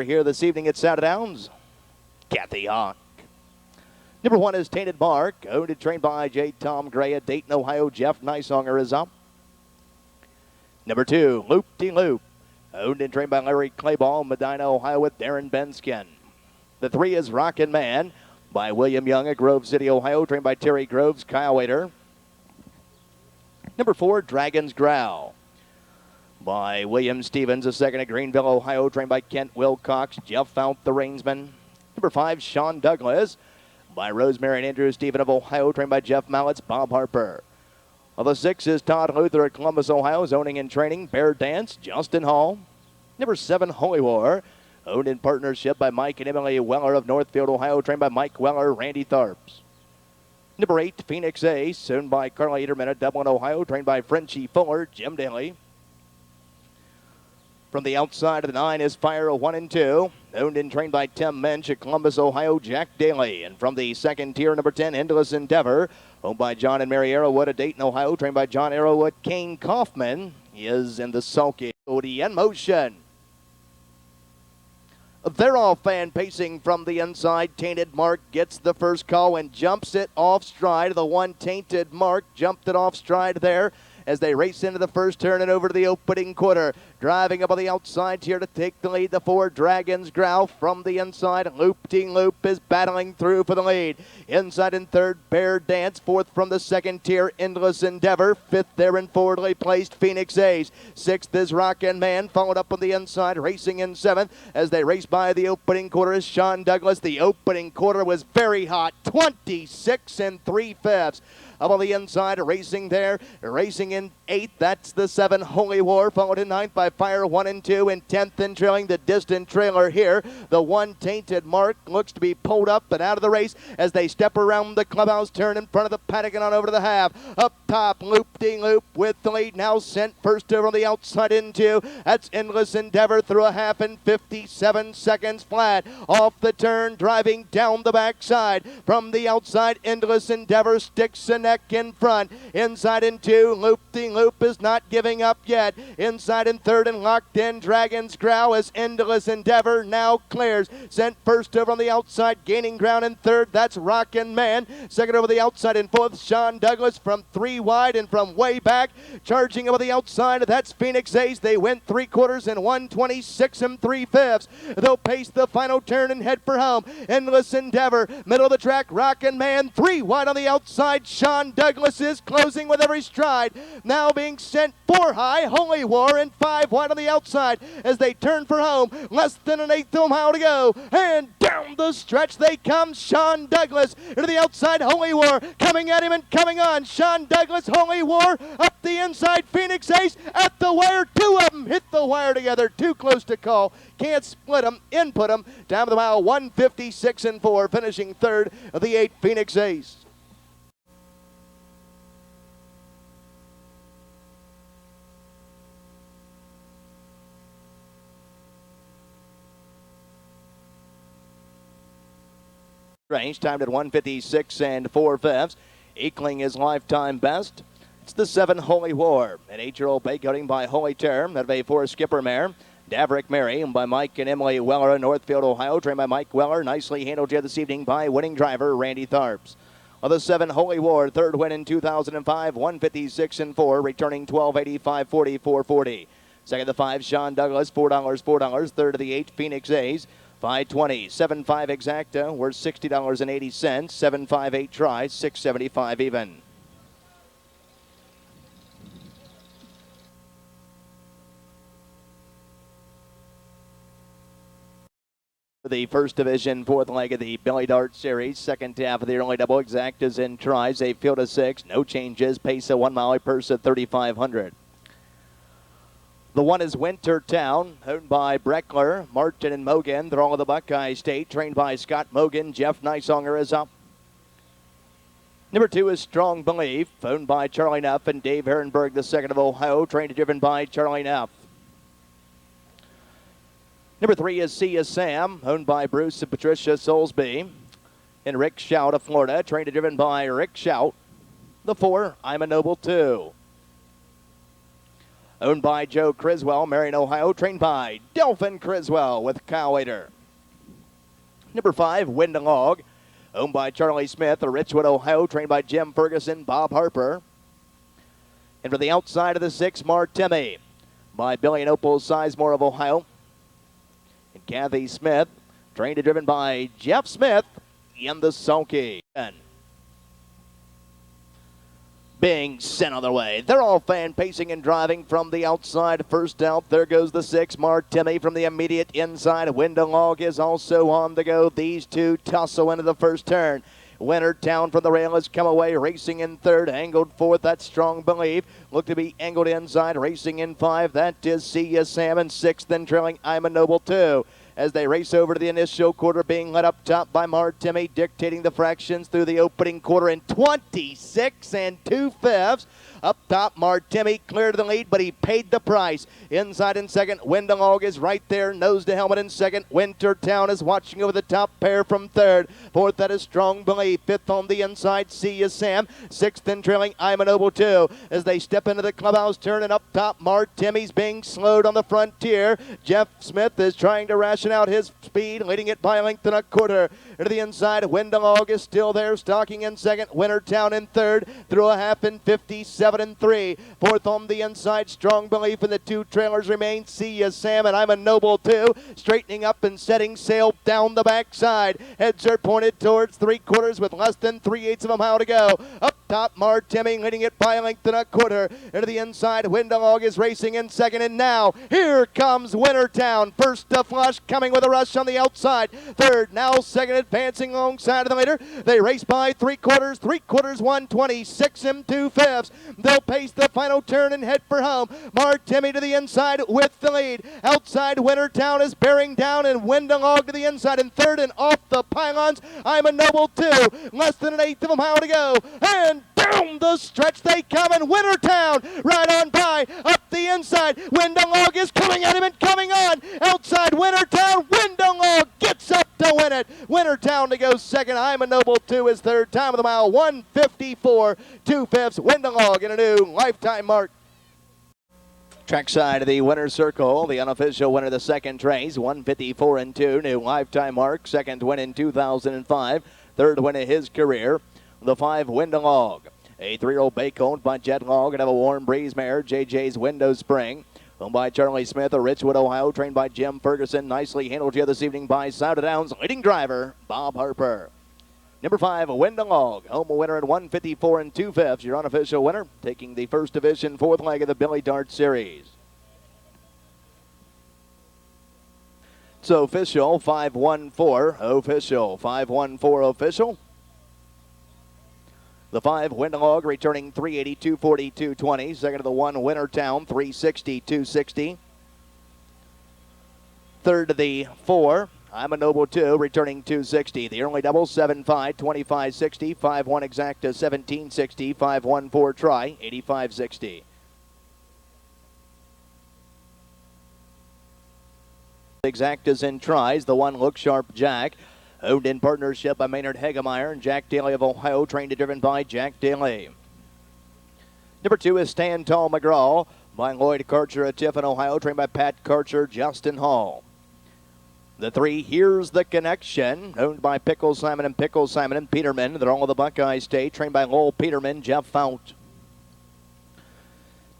Here this evening at Saturday Downs, Kathy Hawk. Number 1 is Tainted Mark, owned and trained by J. Tom Gray at Dayton, Ohio. Jeff Nisonger is up. Number 2, Loop De Loop, owned and trained by Larry Clayball, Medina, Ohio with Darren Benskin. The 3 is Rockin' Man by William Young at Grove City, Ohio, trained by Terry Groves, Kyle Waiter. Number 4, Dragon's Growl by William Stevens, a second at Greenville, Ohio, trained by Kent Wilcox, Jeff Fount, the reinsman. Number 5, Sean Douglas by Rosemary and Andrew Stephen of Ohio, trained by Jeff Mallets, Bob Harper. Well, the 6 is Todd Luther at Columbus, Ohio, owning and training Bear Dance, Justin Hall. Number 7, Holy War, owned in partnership by Mike and Emily Weller of Northfield, Ohio, trained by Mike Weller, Randy Tharps. Number 8, Phoenix Ace, owned by Carly Ederman at Dublin, Ohio, trained by Frenchie Fuller, Jim Daly. From the outside of the 9 is Fire 1 and 2, owned and trained by Tim Mensch at Columbus, Ohio, Jack Daly. And from the second tier, number 10, Endless Endeavor, owned by John and Mary Arrowwood at Dayton, Ohio, trained by John Arrowwood. Kane Kaufman is in the sulky in motion. They're all fan pacing from the inside. Tainted Mark gets the first call and jumps it off stride. The 1, Tainted Mark, jumped it off stride there as they race into the first turn and over to the opening quarter. Driving up on the outside here to take the lead, the 4, Dragon's Growl from the inside. Loop-de-Loop is battling through for the lead. Inside in third, Bear Dance. Fourth from the second tier, Endless Endeavor. Fifth there in forwardly placed, Phoenix Ace. Sixth is Rockin' Man, followed up on the inside, racing in seventh. As they race by the opening quarter is Sean Douglas. The opening quarter was very hot, 26 3/5. Up on the inside, racing there, racing in 8th. That's the 7, Holy War, followed in 9th by Fire 1 and 2, and 10th and trailing the distant trailer here. The 1, Tainted Mark, looks to be pulled up and out of the race as they step around the clubhouse turn in front of the paddock and on over to the half. Up top, Loop-de-Loop with the lead, now sent first over on the outside into. That's Endless Endeavor through a half in 57 seconds flat. Off the turn, driving down the backside. From the outside, Endless Endeavor sticks a neck in front. Inside in 2, Loop-de-Loop is not giving up yet. Inside in 3rd and locked in, Dragon's Growl as Endless Endeavor now clears. Sent first over on the outside, gaining ground in 3rd. That's Rockin' Man. Second over the outside in 4th, Sean Douglas from 3 wide and from way back. Charging over the outside, that's Phoenix Ace. They went 3/4 and 1:26 3/5. They'll pace the final turn and head for home. Endless Endeavor, middle of the track, Rockin' Man. 3 wide on the outside, Sean Douglas is closing with every stride. Now being sent 4 high, Holy War, and 5 wide on the outside as they turn for home. Less than an 1/8 of a mile to go. And down the stretch they come. Sean Douglas into the outside, Holy War coming at him and coming on. Sean Douglas, Holy War up the inside, Phoenix Ace at the wire. 2 of them hit the wire together. Too close to call. Can't split them, input them. Down to the mile, 1:56 4, finishing 3rd of the 8, Phoenix Ace. Range timed at 1:56 4/5. Equaling his lifetime best. It's the 7, Holy War, an 8-year-old bay cutting by Holy Term, that of a 4 Skipper mare. Daverick Mary, and by Mike and Emily Weller in Northfield, Ohio, trained by Mike Weller. Nicely handled here this evening by winning driver Randy Tharps. Well, the 7, Holy War, 3rd win in 2005, 1:56 4, returning 12:85.40, 440. Second, the 5, Sean Douglas, $4, $4. Third of the 8, Phoenix Ace, 520. 7.5 exacta, worth $60.80. 7.58 try, 6.75 even. The first division, 4th leg of the Billy Dart Series. Second half of the early double exactas and tries. A field of 6, no changes. Pace of 1 mile, purse at 3,500. The 1 is Wintertown, owned by Breckler, Martin, and Mogan. They're all of the Buckeye State, trained by Scott Mogan. Jeff Nisonger is up. Number 2 is Strong Belief, owned by Charlie Neff and Dave Ehrenberg, the 2nd of Ohio, trained and driven by Charlie Neff. Number 3 is See Ya Sam, owned by Bruce and Patricia Soulsby. And Rick Shout of Florida, trained and driven by Rick Shout. The 4, I'm a Noble 2. Owned by Joe Criswell, Marion, Ohio, trained by Delphin Criswell with Kyle Wader. Number 5, Windalog, owned by Charlie Smith of Richwood, Ohio, trained by Jim Ferguson, Bob Harper. And for the outside of the 6, Martemi, by Billy and Opal Sizemore of Ohio. And Kathy Smith, trained and driven by Jeff Smith in the sulky. Being sent on their way. They're all fan pacing and driving from the outside. First out, there goes the 6, Martemi from the immediate inside. Windalog is also on the go. These two tussle into the first turn. Wintertown from the rail has come away, racing in third, angled fourth, that's Strong Belief. Look to be angled inside, racing in 5, that is See Ya Sam, and 6th and trailing I'm a Noble 2. As they race over to the initial quarter, being led up top by Martemi, dictating the fractions through the opening quarter in 26 2/5. Up top, Martemi cleared the lead, but he paid the price. Inside in second, Windalog is right there, nose to helmet in second. Wintertown is watching over the top pair from third. Fourth, that is Strong Belief. Fifth on the inside, See Ya Sam. 6th and trailing, I'm a Noble 2. As they step into the clubhouse turn, and up top, Martemi's being slowed on the frontier. Jeff Smith is trying to ration out his speed, leading it by a length and a quarter. Into the inside, Windalog is still there, stalking in second. Wintertown in third, through a half in 57 3. Fourth on the inside, Strong Belief, and the two trailers remain See Ya Sam and I'm a Noble 2. Straightening up and setting sail down the backside. Heads are pointed towards 3/4 with less than 3/8 of a mile to go. Up top, Martemi leading it by a length and a quarter. Into the inside, Windalog is racing in second, and now here comes Wintertown. First to flush, coming with a rush on the outside. Third, now second, advancing alongside of the leader. They race by 3/4, 126 2/5. They'll pace the final turn and head for home. Martemi to the inside with the lead. Outside, Wintertown is bearing down, and Windalog to the inside in third, and off the pylons, I'm a Noble 2. Less than 1/8 of a mile to go. And down the stretch they come, and Wintertown right on by. Up the inside, Windalog is coming at him and coming on. Outside Wintertown, Windalog gets up to win it. Wintertown to go second. I'm a Noble 2 is third. Time of the mile, 1:54 2/5. Windalog in a new lifetime mark. Trackside of the winner's circle, the unofficial winner of the second race, 1:54 2, new lifetime mark. Second win in 2005, third win of his career. The 5, Windalog, a 3-year-old bay owned by Jet Log and have a warm breeze mare, JJ's Window Spring. Owned by Charlie Smith of Richwood, Ohio, trained by Jim Ferguson. Nicely handled here this evening by South Downs leading driver, Bob Harper. Number 5, Windalog, home winner in 1:54 2/5. Your unofficial winner, taking the first division, fourth leg of the Billy Dart Series. So official, 514, official, 514, official. The 5, Windalog, returning 382, 42, 20. Second to the 1, Wintertown, 360, 260. Third to the 4, I'm a Noble 2, returning 260. The early double, 7-5, 25-60. 5-1 exacta, 17-60. 5-1-4 try, 85-60. Exactas and tries. The 1, Look Sharp Jack, owned in partnership by Maynard Hagemeyer and Jack Daly of Ohio, trained and driven by Jack Daly. Number 2 is Stand Tall McGraw by Lloyd Karcher of Tiffin, Ohio, trained by Pat Karcher, Justin Hall. The 3, Here's the Connection, owned by Pickle Simon and Peterman. They're all of the Buckeye State, trained by Lowell Peterman, Jeff Fount.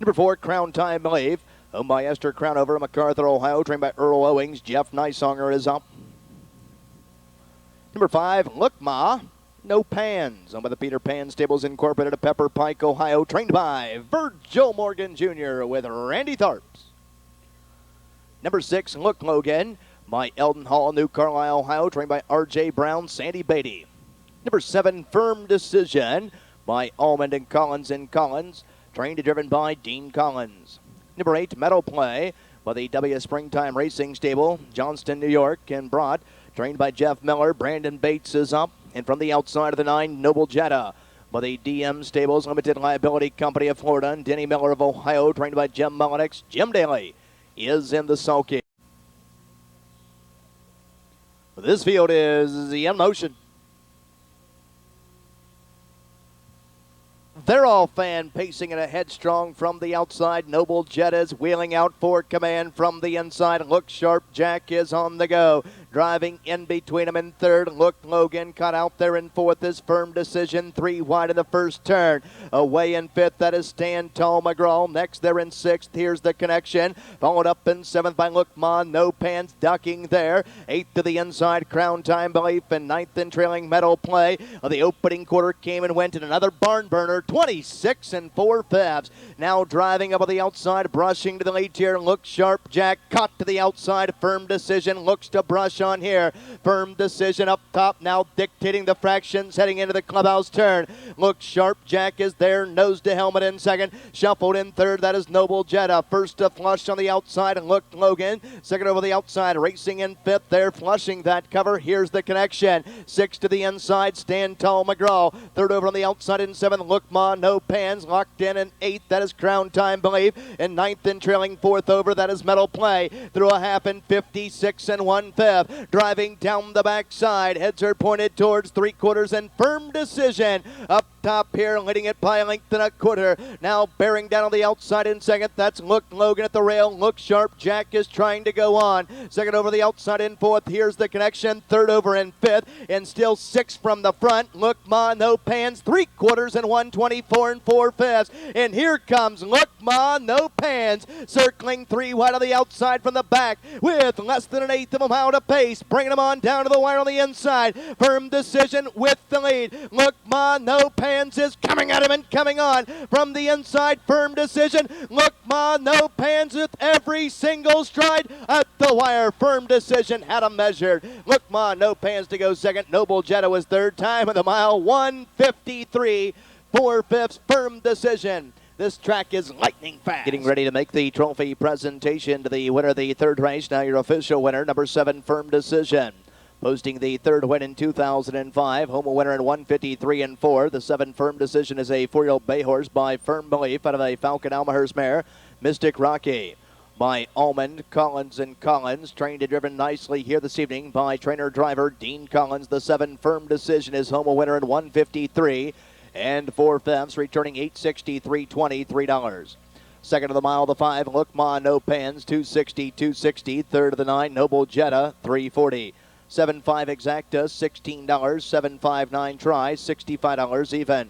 Number 4, Crown Time Belief, owned by Esther Crownover of MacArthur, Ohio, trained by Earl Owings. Jeff Nysonger is up. Number 5, Look Ma, No Pans, owned by the Peter Pan Stables Incorporated of Pepper Pike, Ohio, trained by Virgil Morgan Jr. with Randy Tharps. Number 6, Look Logan, by Eldon Hall, New Carlisle, Ohio, trained by R.J. Brown, Sandy Beatty. Number 7, Firm Decision, by Almond and Collins, trained and driven by Dean Collins. Number 8, Meadow Play, by the W Springtime Racing Stable, Johnston, New York, and brought, trained by Jeff Miller. Brandon Bates is up. And from the outside of the 9, Noble Jetta, by the DM Stables Limited Liability Company of Florida, and Denny Miller of Ohio, trained by Jim Mullenix. Jim Daly is in the sulky. This field is in motion. There They're all fan pacing in a headstrong from the outside. Noble Jet is wheeling out for command from the inside. Look Sharp Jack is on the go. Driving in between them in third. Look Logan cut out there in fourth is Firm Decision. 3 wide in the first turn. Away in fifth, that is Stand Tall McGraw. Next they're in sixth. Here's the connection. Followed up in seventh by Look Ma. No Pants ducking there. Eighth to the inside, Crown Time Belief. And ninth in trailing Metal Play. The opening quarter came and went in another barn burner. 26 and 4/5. Now driving up on the outside, brushing to the lead here. Look Sharp Jack caught to the outside. Firm Decision looks to brush on here. Firm Decision up top now dictating the fractions heading into the clubhouse turn. Look Sharp Jack is there, nose to helmet in second. Shuffled in third, that is Noble Jetta. First to flush on the outside and Look Logan. Second over the outside, racing in fifth there, flushing that cover. Here's the connection. Six to the inside, Stand Tall McGraw. Third over on the outside in seventh, Look Ma, No Pans. Locked in eighth, that is Crown Time Believe. And ninth and trailing fourth over, that is Metal Play. Through a half in 56 and 1/5. Driving down the backside, heads are pointed towards 3/4 and Firm Decision. Up top here, leading it by a length and a quarter. Now bearing down on the outside in second, that's Look Logan at the rail. Look Sharp Jack is trying to go on. Second over the outside in fourth, here's the connection. Third over in fifth, and still six from the front. Look Ma, No Pans, 3/4 and 124 and 4/5. And here comes Look Ma, No Pans, circling 3 wide on the outside from the back with less than an eighth of a mile to pace, bringing them on down to the wire on the inside. Firm Decision with the lead. Look Ma, No Pans is coming at him and coming on from the inside. Firm Decision. Look Ma, No Pans with every single stride at the wire. Firm Decision had him measured. Look Ma, No Pans to go second. Noble Jetta was third. Time of the mile 1:53 4/5. Firm Decision. This track is lightning fast. Getting ready to make the trophy presentation to the winner of the third race. Now your official winner, number 7, Firm Decision. Posting the third win in 2005. Home winner in 1:53 and 4. The 7 Firm Decision is a 4-year-old bay horse by Firm Belief out of a Falcon Almahurst mare, Mystic Rocky. By Almond, Collins and Collins. Trained and driven nicely here this evening by trainer-driver Dean Collins. The 7 Firm Decision is home winner in 1:53 and 4/5, returning $863.20, $3. Second of the mile, the 5, Look Ma, No Pans, $260, $260. Third of the 9, Noble Jetta, $340. 7.5 Exacta, $16. 7.59 Try, $65 even.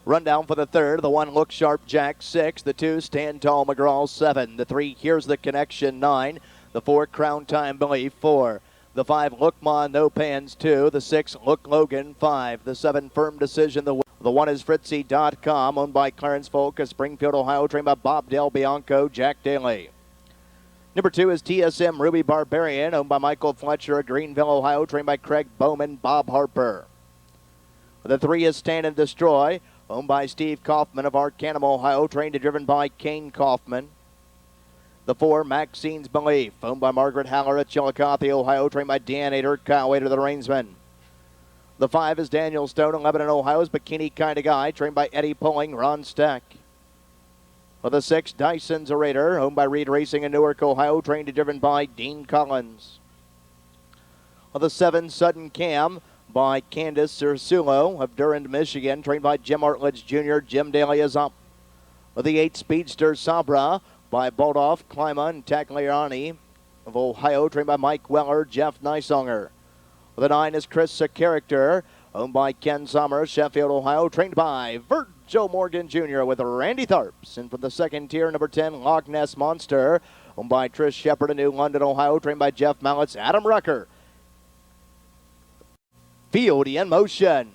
Rundown for the third, the 1, Look Sharp Jack, 6. The 2, Stand Tall McGraw, 7. The 3, Here's the Connection, 9. The 4, Crown Time Belief, 4. The 5, Look Ma, No Pans, 2. The 6, Look Logan, 5. The 7, Firm Decision. The 1 is Fritzy.com, owned by Clarence Folk of Springfield, Ohio, trained by Bob Del Bianco, Jack Daly. Number 2 is TSM Ruby Barbarian, owned by Michael Fletcher of Greenville, Ohio, trained by Craig Bowman, Bob Harper. The 3 is Stand and Destroy, owned by Steve Kaufman of Arcanum, Ohio, trained and driven by Kane Kaufman. The 4, Maxine's Belief, owned by Margaret Haller at Chillicothe, Ohio, trained by Dan Ader, Kyle Ader, the reinsman. The 5 is Daniel Stone of Lebanon, Ohio's Bikini Kinda Guy, trained by Eddie Pulling, Ron Steck. For the 6, Dyson's a Raider, owned by Reed Racing in Newark, Ohio, trained and driven by Dean Collins. For the 7, Sudden Cam, by Candace Ursulo of Durand, Michigan, trained by Jim Artledge Jr., Jim Daly is up. For the 8, Speedster Sabra, by Baldoff, Klima, and Tagliani of Ohio, trained by Mike Weller, Jeff Nysonger. For the 9 is Chris, a Character, owned by Ken Sommer, Sheffield, Ohio, trained by Virgil Morgan Jr. with Randy Tharps. And from the second tier, number 10, Loch Ness Monster, owned by Trish Shepard in New London, Ohio, trained by Jeff Mallets, Adam Rucker. Field in motion.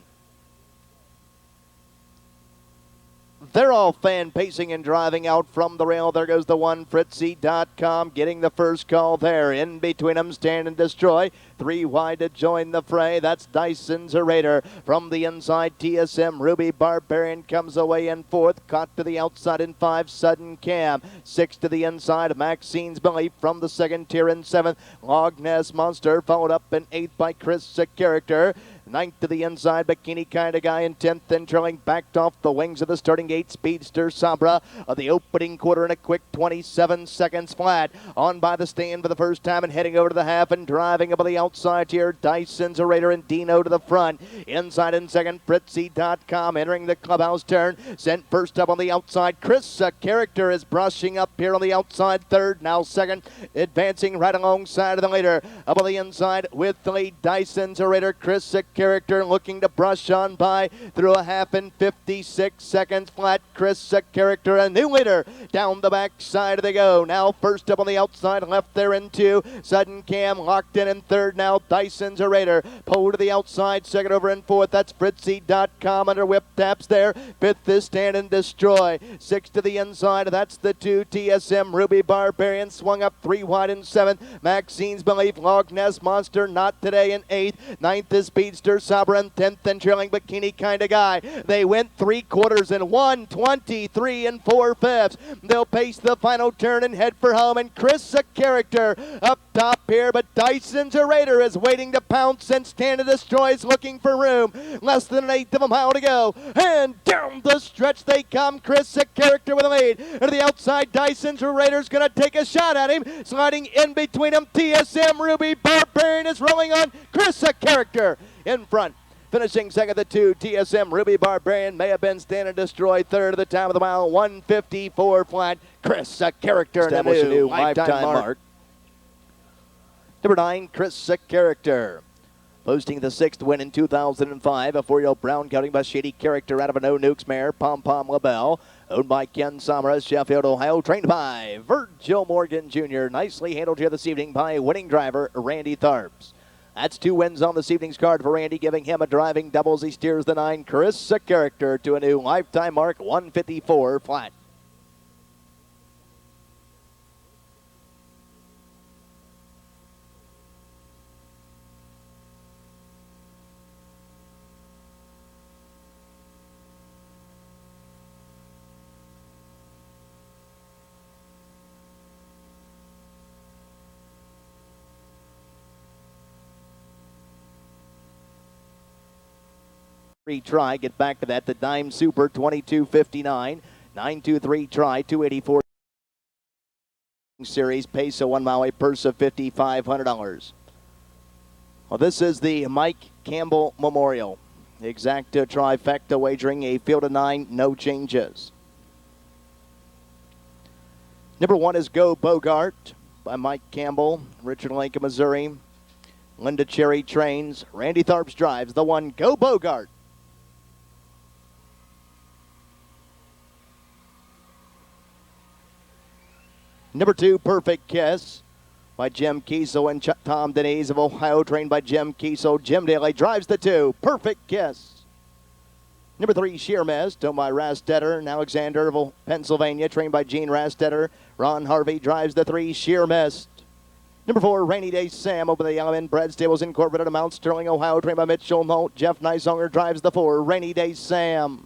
They're all fan pacing and driving out from the rail. There goes the 1, Fritzy.com, getting the first call there. In between them, Stand and Destroy. 3 wide to join the fray. That's Dyson's a Raider. From the inside, TSM Ruby Barbarian comes away in 4th. Caught to the outside in 5, Sudden Cam. 6 to the inside, Maxine's Belief. From the second tier in 7th, Loch Ness Monster. Followed up in 8th by Chris, a Character. Ninth to the inside, Bikini Kinda Guy in 10th, and trailing backed off the wings of the starting gate, Speedster Sabra of the opening quarter in a quick 27 seconds flat. On by the stand for the first time and heading over to the half and driving up on the outside here, Dyson's a Raider and Dino to the front. Inside in second, Fritzy.com entering the clubhouse turn. Sent first up on the outside. Chris, a character, is brushing up here on the outside. Third, now second, advancing right alongside of the leader. Up on the inside with the lead, Dyson's a Raider. Chris, a character, looking to brush on by through a half in 56 seconds flat. Chris, a character, a new leader. Down the back side they go. Now first up on the outside, left there in two. Sudden Cam locked in third now. Dyson's a Raider. Pole to the outside, second over in fourth. That's Fritzy.com under whip taps there. Fifth is Stand and Destroy. Sixth to the inside, that's the two. TSM Ruby Barbarian swung up three wide in seventh. Maxine's Belief, Log Nest Monster, Not Today in eighth. Ninth is Speedster Sabra in 10th, and trailing Bikini Kinda Guy. They went 3/4 in 1:23 and 4/5. They'll pace the final turn and head for home, and Chris, a character, up top here, but Dyson's a Raider is waiting to pounce, and Stand and Destroy is looking for room. Less than an eighth of a mile to go, and down the stretch they come. Chris, a character, with a lead. And to the outside, Dyson's a Raider's going to take a shot at him. Sliding in between them, TSM Ruby Barbarian is rolling on. Chris, a character, in front. Finishing second, the two, TSM Ruby Barbarian may have been Stand and Destroy third at the time of the mile, 1:54 flat. Chris, a character, and a new lifetime mark. Number 9, Chris, a character. Posting the 6th win in 2005, a 4-year-old brown counting by Shady Character out of a No Nukes mare, Pom Pom LaBelle. Owned by Ken Sommer, Sheffield, Ohio. Trained by Virgil Morgan Jr. Nicely handled here this evening by winning driver Randy Tharps. That's 2 wins on this evening's card for Randy, giving him a driving double as he steers the 9, Chris, a character, to a new lifetime mark, 1:54 flat. Try, get back to that. The Dime Super, 22.59. 923 try, 284 series. Pace a 1 mile, a purse of $5,500. Well, this is the Mike Campbell Memorial. Exacta trifecta wagering, a field of 9, no changes. Number 1 is Go Bogart by Mike Campbell, Richard Lincoln, Missouri. Linda Cherry trains. Randy Tharps drives the 1, Go Bogart. Number 2, Perfect Kiss by Jim Kiesel and Tom Denise of Ohio, trained by Jim Kiesel. Jim Daly drives the 2, Perfect Kiss. Number 3, Sheer Mist, owned by Rastetter and Alexander of Pennsylvania, trained by Gene Rastetter. Ron Harvey drives the 3, Sheer Mist. Number 4, Rainy Day Sam, over the Element Bread Stables Incorporated, Mount Sterling, Ohio, trained by Mitchell Nolt. Jeff Neisonger drives the 4, Rainy Day Sam.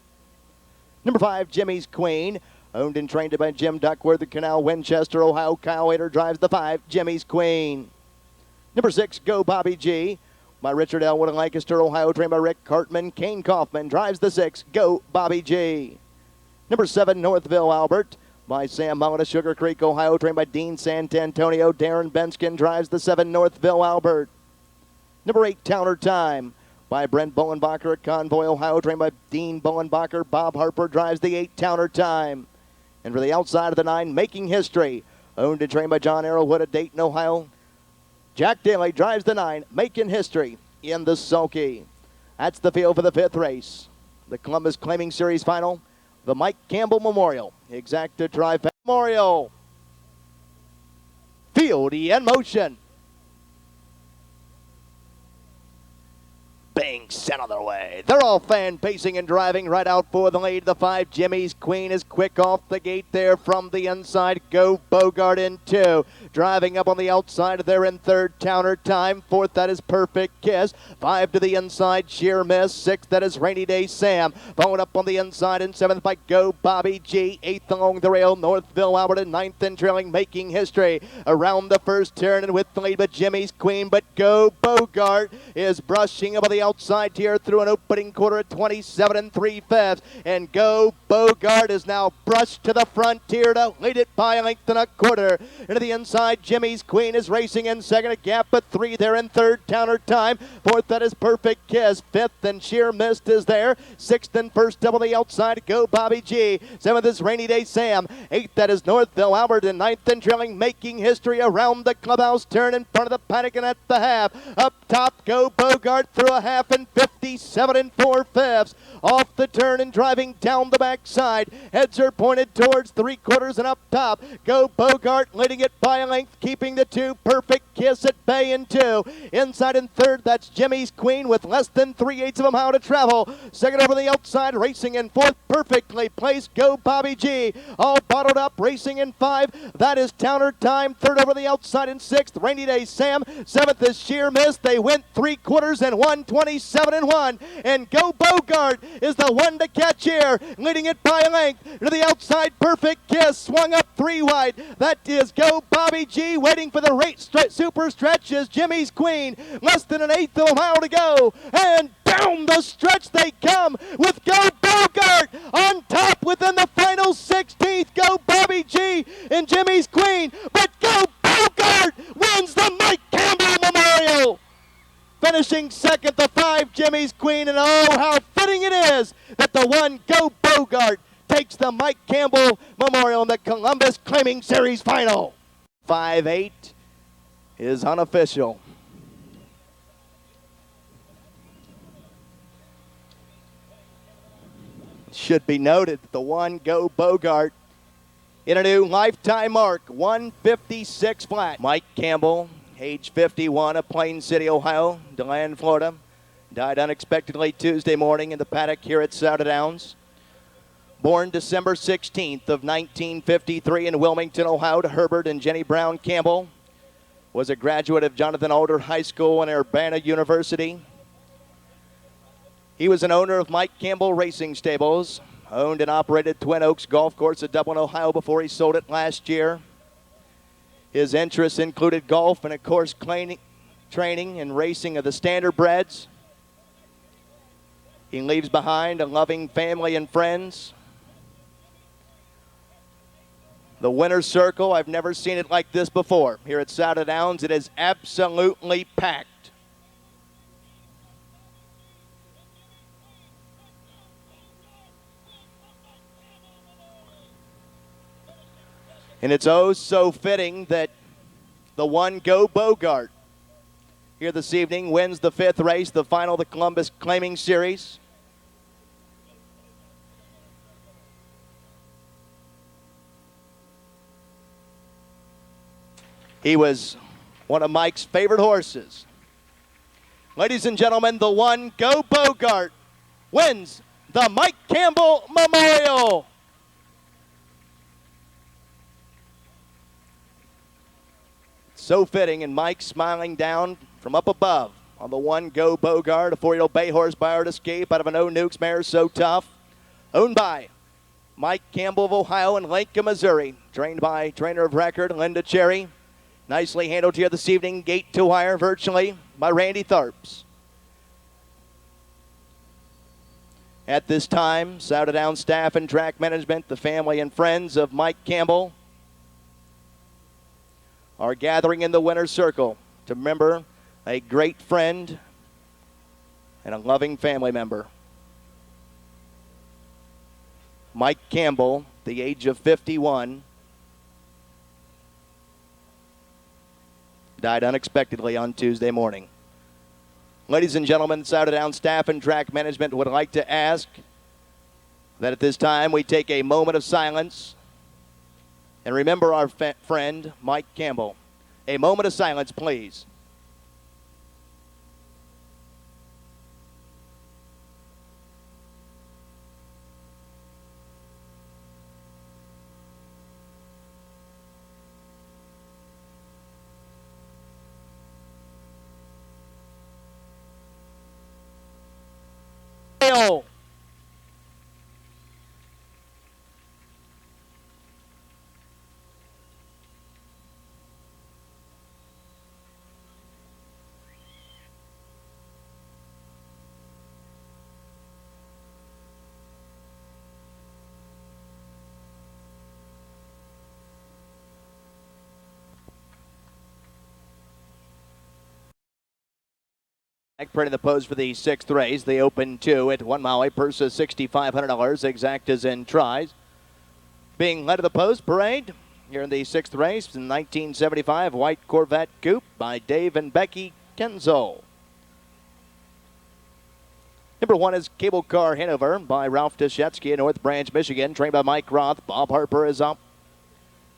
Number 5, Jimmy's Queen, owned and trained by Jim Duckworth at Canal, Winchester, Ohio. Kyle Wader drives the 5, Jimmy's Queen. Number 6, Go Bobby G by Richard Elwood in Lancaster, Ohio, trained by Rick Cartman. Kane Kaufman drives the 6, Go Bobby G. Number 7, Northville Albert by Sam Mullen of Sugar Creek, Ohio, trained by Dean Santantonio. Darren Benskin drives the 7, Northville Albert. Number 8, Towner Time by Brent Bolenbacher at Convoy, Ohio, trained by Dean Bolenbacher. Bob Harper drives the 8, Towner Time. And for the outside of the 9, Making History, owned and trained by John Arrowwood at Dayton, Ohio. Jack Daly drives the 9, Making History, in the sulky. That's the field for the 5th race. The Columbus Claiming Series final, the Mike Campbell Memorial. Exacta Drive Memorial. Field in motion. Being sent on their way. They're all fan pacing and driving right out for the lead. The 5, Jimmy's Queen, is quick off the gate there from the inside. Go Bogart in 2. Driving up on the outside there in 3rd, Towner Time. 4th, that is Perfect Kiss. 5 to the inside, Sheer Miss. 6th, that is Rainy Day Sam. Followed up on the inside in 7th by Go Bobby G. 8th along the rail, Northville Albert in 9th and trailing, Making History. Around the first turn and with the lead, but Jimmy's Queen. But Go Bogart is brushing up on the outside inside here through an opening quarter at 27 3/5. And Go Bogart is now brushed to the frontier to lead it by a length and a quarter. Into the inside, Jimmy's Queen is racing in second, a gap of 3 there in third. Counter Time. Fourth, that is Perfect Kiss. Fifth and Sheer Mist is there. Sixth and first, double the outside, Go Bobby G. Seventh is Rainy Day Sam. Eighth, that is Northville Albert. And ninth and trailing, making history around the clubhouse turn in front of the paddock and at the half. Up top, Go Bogart through a half and 57 4/5. Off the turn and driving down the backside. Heads are pointed towards 3/4 and up top. Go Bogart leading it by a length, keeping the two. Perfect Kiss at bay in two. Inside in third, that's Jimmy's Queen with less than 3/8 of a mile to travel. Second over the outside, racing in fourth, perfectly placed, Go Bobby G. All bottled up, racing in five. That is Counter Time. Third over the outside in sixth, Rainy Day Sam. Seventh is Sheer Mist. They went 3/4 and 1:27 and Go Bogart is the one to catch here, leading it by a length. To the outside, Perfect Kiss swung up 3 wide. That is Go Bobby G. Waiting for the super stretch is Jimmy's Queen. Less than an eighth of a mile to go, and down the stretch they come with Go Bogart on top within the final 16th. Go Bobby G and Jimmy's Queen, but Go Bogart wins the Mike Campbell Memorial. Finishing second, the 5, Jimmy's Queen, and oh, how fitting it is that the 1, Go Bogart, takes the Mike Campbell Memorial in the Columbus Claiming Series final. 5-8 is unofficial. Should be noted that the 1, Go Bogart, in a new lifetime mark, 156 flat. Mike Campbell, age 51, of Plain City, Ohio, DeLand, Florida, died unexpectedly Tuesday morning in the paddock here at Scioto Downs. Born December 16th of 1953 in Wilmington, Ohio, to Herbert and Jenny Brown Campbell. Was a graduate of Jonathan Alder High School and Urbana University. He was an owner of Mike Campbell Racing Stables, owned and operated Twin Oaks Golf Course at Dublin, Ohio before he sold it last year. His interests included golf and, of course, training and racing of the standardbreds. He leaves behind a loving family and friends. The winner's circle, I've never seen it like this before. Here at Scioto Downs, it is absolutely packed. And it's oh so fitting that the 1, Go Bogart, here this evening wins the 5th race, the final of the Columbus Claiming Series. He was one of Mike's favorite horses. Ladies and gentlemen, the 1, Go Bogart, wins the Mike Campbell Memorial. So fitting, and Mike smiling down from up above on the 1, Go Bogart, a 4-year-old bay horse by Art Escape out of an O Nukes mare, So Tough, owned by Mike Campbell of Ohio and Lincoln, Missouri, trained by trainer of record Linda Cherry. Nicely handled here this evening, gate to wire virtually by Randy Tharps. At this time, Scioto Downs staff and track management, the family and friends of Mike Campbell, are gathering in the winner's circle to remember a great friend and a loving family member. Mike Campbell, the age of 51, died unexpectedly on Tuesday morning. Ladies and gentlemen, Scioto Downs staff and track management would like to ask that at this time we take a moment of silence and remember our friend, Mike Campbell. A moment of silence, please. Printing the pose for the 6th race. The Open 2 at 1 mile. A purse of $6,500. Exactas and tries. Being led to the post parade here in the 6th race in 1975. White Corvette Coupe by Dave and Becky Kenzo. Number 1 is Cable Car Hanover by Ralph Deshetsky in North Branch, Michigan. Trained by Mike Roth. Bob Harper is up.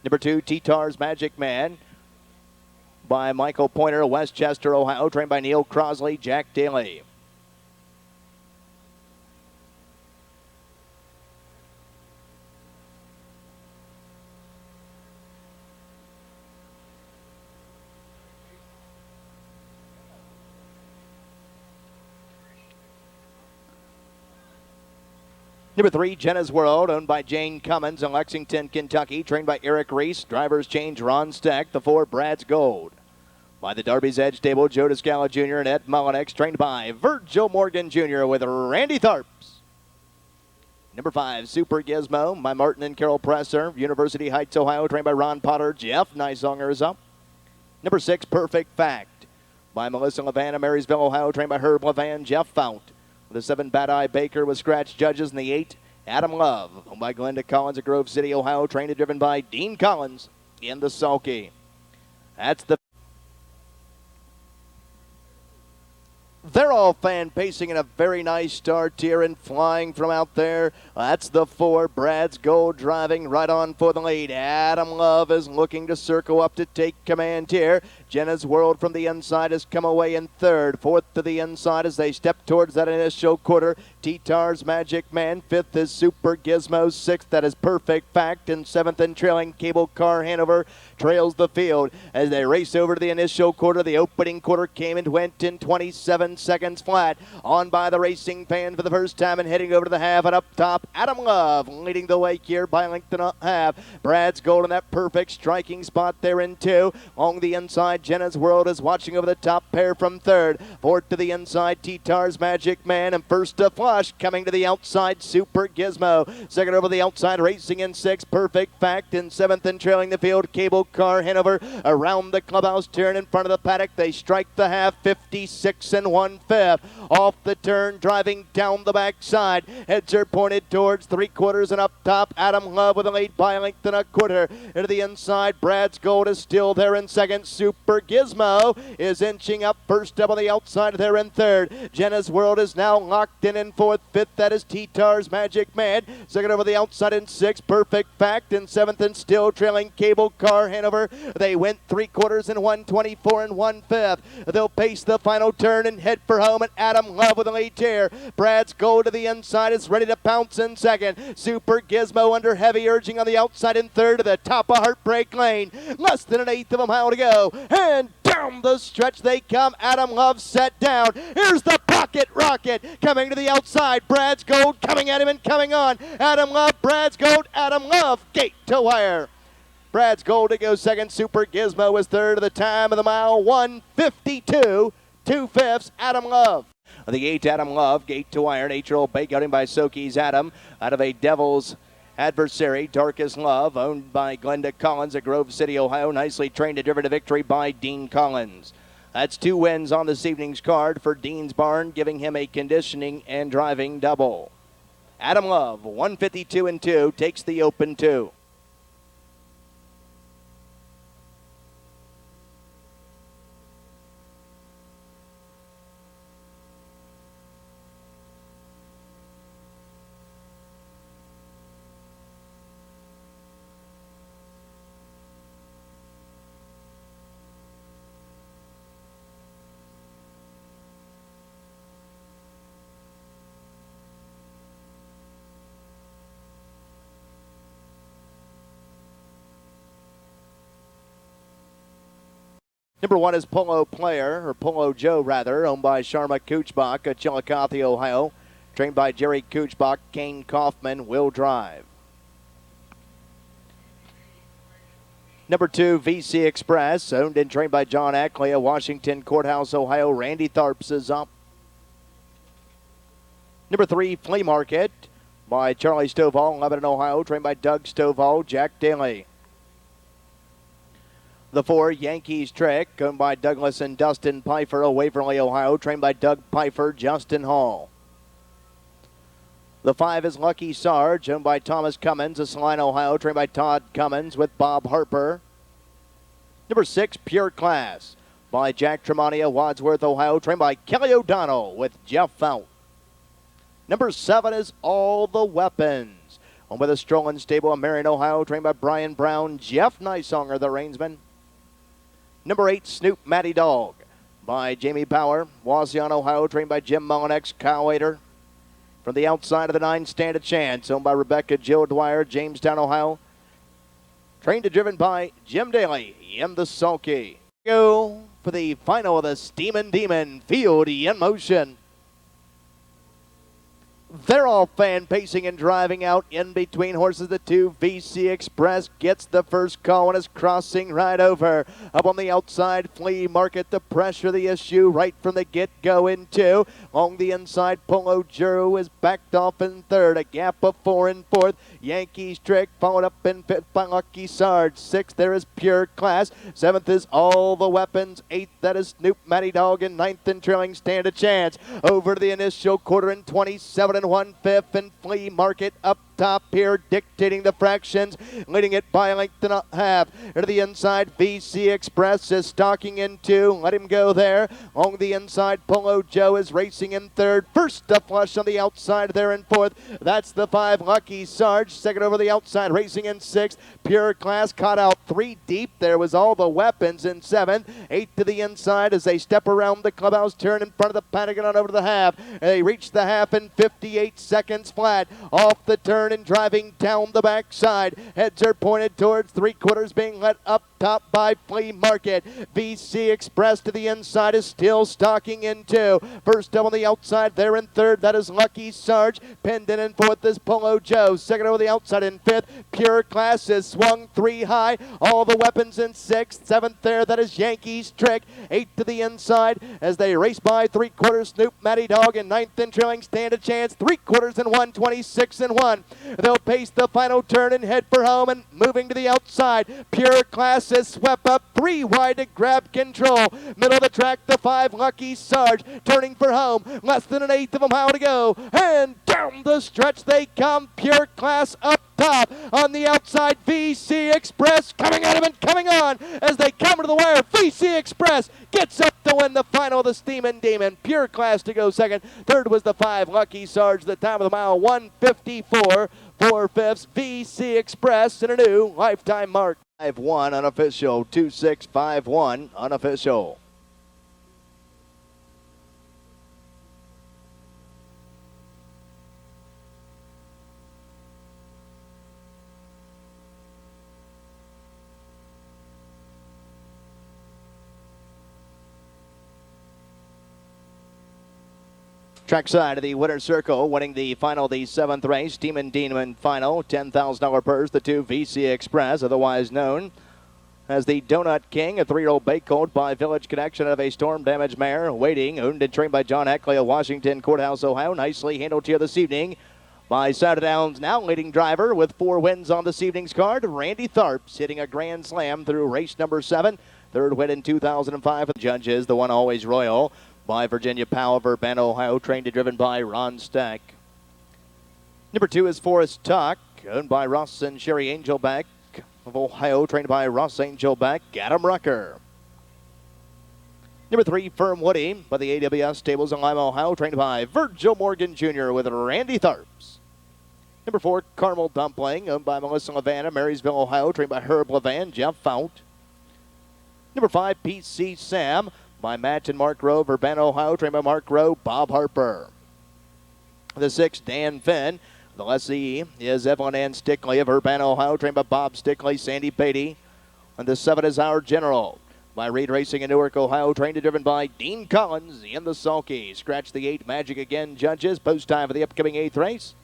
Number 2, T-Tar's Magic Man by Michael Pointer, Westchester, Ohio. Trained by Neil Crosley, Jack Daly. Number 3, Jenna's World, owned by Jane Cummins in Lexington, Kentucky. Trained by Eric Reese. Drivers change Ron Steck. The 4, Brad's Gold. By the Darby's Edge stable, Joe Descala Jr. and Ed Mullenix. Trained by Virgil Morgan Jr. with Randy Tharps. Number 5, Super Gizmo by Martin and Carol Presser. University Heights, Ohio. Trained by Ron Potter. Jeff Nysonger is up. Number 6, Perfect Fact by Melissa Levan of Marysville, Ohio. Trained by Herb Levan, Jeff Fount. The 7, Bad Eye Baker with scratch judges. In the 8, Adam Love, owned by Glenda Collins of Grove City, Ohio. Trained and driven by Dean Collins in the sulky. That's the... They're all fan pacing in a very nice start here and flying from out there. That's the 4, Brad's Gold, driving right on for the lead. Adam Love is looking to circle up to take command here. Jenna's World from the inside has come away in 3rd. 4th to the inside as they step towards that initial quarter. T-Tar's Magic Man. 5th is Super Gizmo. 6th, that is Perfect Fact. And 7th and trailing, Cable Car Hanover trails the field as they race over to the initial quarter. The opening quarter came and went in 27 seconds flat. On by the racing fan for the first time and heading over to the half, and up top, Adam Love leading the way here by length and a half. Brad's Gold in that perfect striking spot there in 2. Along the inside, Jenna's World is watching over the top pair from 3rd. 4th to the inside, T-Tar's Magic Man, and first to flush coming to the outside, Super Gizmo. 2nd over the outside, racing in 6th, Perfect Fact. In 7th and trailing the field, Cable Car Hanover. Around the clubhouse turn in front of the paddock, they strike the half, 56 and 1/5. Off the turn, driving down the backside. Heads are pointed towards 3/4 and up top. Adam Love with a lead by a length and a quarter. Into the inside, Brad's Gold is still there in 2nd. Super Gizmo is inching up first up on the outside there in 3rd. Jenna's World is now locked in 4th. 5th, that is T-Tar's Magic Man. 2nd over the outside in 6th, Perfect Fact. In 7th and still trailing Cable Car Hanover. They went 3/4 and 1/24 and 1/5. They'll pace the final turn and head for home, and Adam Love with the lead here. Brad's Gold to the inside is ready to pounce in 2nd. Super Gizmo under heavy urging on the outside in 3rd to the top of Heartbreak Lane. Less than an 1/8 of a mile to go. And down the stretch they come. Adam Love set down. Here's the Pocket Rocket coming to the outside. Brad's Gold coming at him and coming on. Adam Love, Brad's Gold, Adam Love, gate to wire. Brad's Gold to go 2nd. Super Gizmo is 3rd of the time of the mile. 1:52. 2/5, Adam Love. The 8, Adam Love, gate to iron. 8-year-old Bay outing by Soki's Adam out of a Devil's Adversary, Darkest Love, owned by Glenda Collins of Grove City, Ohio. Nicely trained and driven to victory by Dean Collins. That's 2 wins on this evening's card for Dean's Barn, giving him a conditioning and driving double. Adam Love, 1:52 and 2, takes the Open 2. Number 1 is Polo Player, or Polo Joe rather, owned by Sharma Kuchbach of Chillicothe, Ohio. Trained by Jerry Kuchbach, Kane Kaufman will drive. Number 2, VC Express, owned and trained by John Ackley of Washington Courthouse, Ohio. Randy Tharps is up. Number 3, Flea Market by Charlie Stovall, Lebanon, Ohio. Trained by Doug Stovall, Jack Daly. The 4, Yankees Trick, owned by Douglas and Dustin Pfeiffer of Waverly, Ohio, trained by Doug Pfeiffer, Justin Hall. The 5 is Lucky Sarge, owned by Thomas Cummins of Saline, Ohio, trained by Todd Cummins with Bob Harper. Number 6, Pure Class, by Jack Tremonti of Wadsworth, Ohio, trained by Kelly O'Donnell with Jeff Fount. Number 7 is All the Weapons, owned by the Strolling Stable of Marion, Ohio, trained by Brian Brown, Jeff Nysonger, the reinsman. Number 8, Snoop Matty Dog, by Jamie Power, Wauseon, Ohio, trained by Jim Mullinex, Kyle Wader. From the outside of the 9, Stand a Chance, owned by Rebecca Jill Dwyer, Jamestown, Ohio, trained and driven by Jim Daly in the sulky. Go for the final of the Steamin' Demon Field in motion. They're all fan pacing and driving out in between horses. The 2, VC Express, gets the first call and is crossing right over. Up on the outside, Flea Market, the pressure, the issue right from the get-go in 2. Along the inside, Polo Juro is backed off in 3rd. A gap of 4 in 4th. Yankees Trick, followed up in 5th by Lucky Sarge. 6th, there is Pure Class. 7th is All the Weapons. 8th, that is Snoop Matty Dog. And 9th and trailing, Stand a Chance. Over to the initial quarter in 27 1/5, and Flea Market up top here, dictating the fractions, leading it by a length and a half. To the inside, VC Express is stalking in 2. Let him go there. On the inside, Polo Joe is racing in 3rd. First a flush on the outside there in 4th. That's the 5, Lucky Sarge. 2nd over the outside, racing in 6th. Pure Class caught out 3 deep. There was All the Weapons in 7th. 8 to the inside as they step around the clubhouse turn in front of the Pentagon on over to the half. They reach the half in 58 seconds flat. Off the turn and driving down the backside. Heads are pointed towards 3/4, being let up top by Flea Market. VC Express to the inside is still stalking in 2. First up on the outside there in 3rd, that is Lucky Sarge. Pinned in 4th is Polo Joe. 2nd over the outside in 5th. Pure Class is swung 3 high. All the Weapons in 6th. 7th there, that is Yankees Trick. 8 to the inside as they race by 3/4 Snoop Matty Dog, and 9th and trailing Stand a Chance. 3/4 and 1, 26 and 1. They'll pace the final turn and head for home, and moving to the outside, Pure Class is swept up 3 wide to grab control. Middle of the track, the 5, Lucky Sarge, turning for home. Less than an 1/8 of a mile to go, and down the stretch they come. Pure Class up top. On the outside, VC Express coming at him and coming on as they come to the wire. VC Express gets up to win the final of the Steamin' Demon. Pure Class to go 2nd. 3rd was the 5, Lucky Sarge. The time of the mile, 1:54 4/5. VC Express in a new lifetime mark. 5-1 unofficial, 2-6-5-1 unofficial. Trackside of the winner's circle, winning the final of the 7th race, Steamin' Demon final, $10,000 purse, the 2 VC Express, otherwise known as the Donut King, a 3-year-old bay colt by Village Connection of a storm-damaged mare, waiting, owned and trained by John Heckley of Washington Courthouse, Ohio. Nicely handled here this evening by Southdown's now leading driver with 4 wins on this evening's card, Randy Tharps, hitting a grand slam through race number 7. 3rd win in 2005. Judges, the one always royal, by Virginia Powell of Urbana, Ohio, trained and driven by Ron Stack. Number 2 is Forest Tuck, owned by Ross and Sherry Angelbeck of Ohio, trained by Ross Angelbeck, Adam Rucker. Number 3, Firm Woody, by the AWS Stables in Lima, Ohio, trained by Virgil Morgan Jr. with Randy Tharps. Number 4, Caramel Dumpling, owned by Melissa Levan of Marysville, Ohio, trained by Herb Levan, Jeff Fount. Number 5, PC Sam, by Matt and Mark Rowe of Urbana, Ohio, trained by Mark Rowe, Bob Harper. The 6, Dan Finn. The lessee is Evelyn Ann Stickley of Urbana, Ohio, trained by Bob Stickley, Sandy Patey. And the 7 is Our General by Reed Racing in Newark, Ohio, trained and driven by Dean Collins in the sulky. Scratch the 8, Magic Again, judges. Post time for the upcoming 8th race.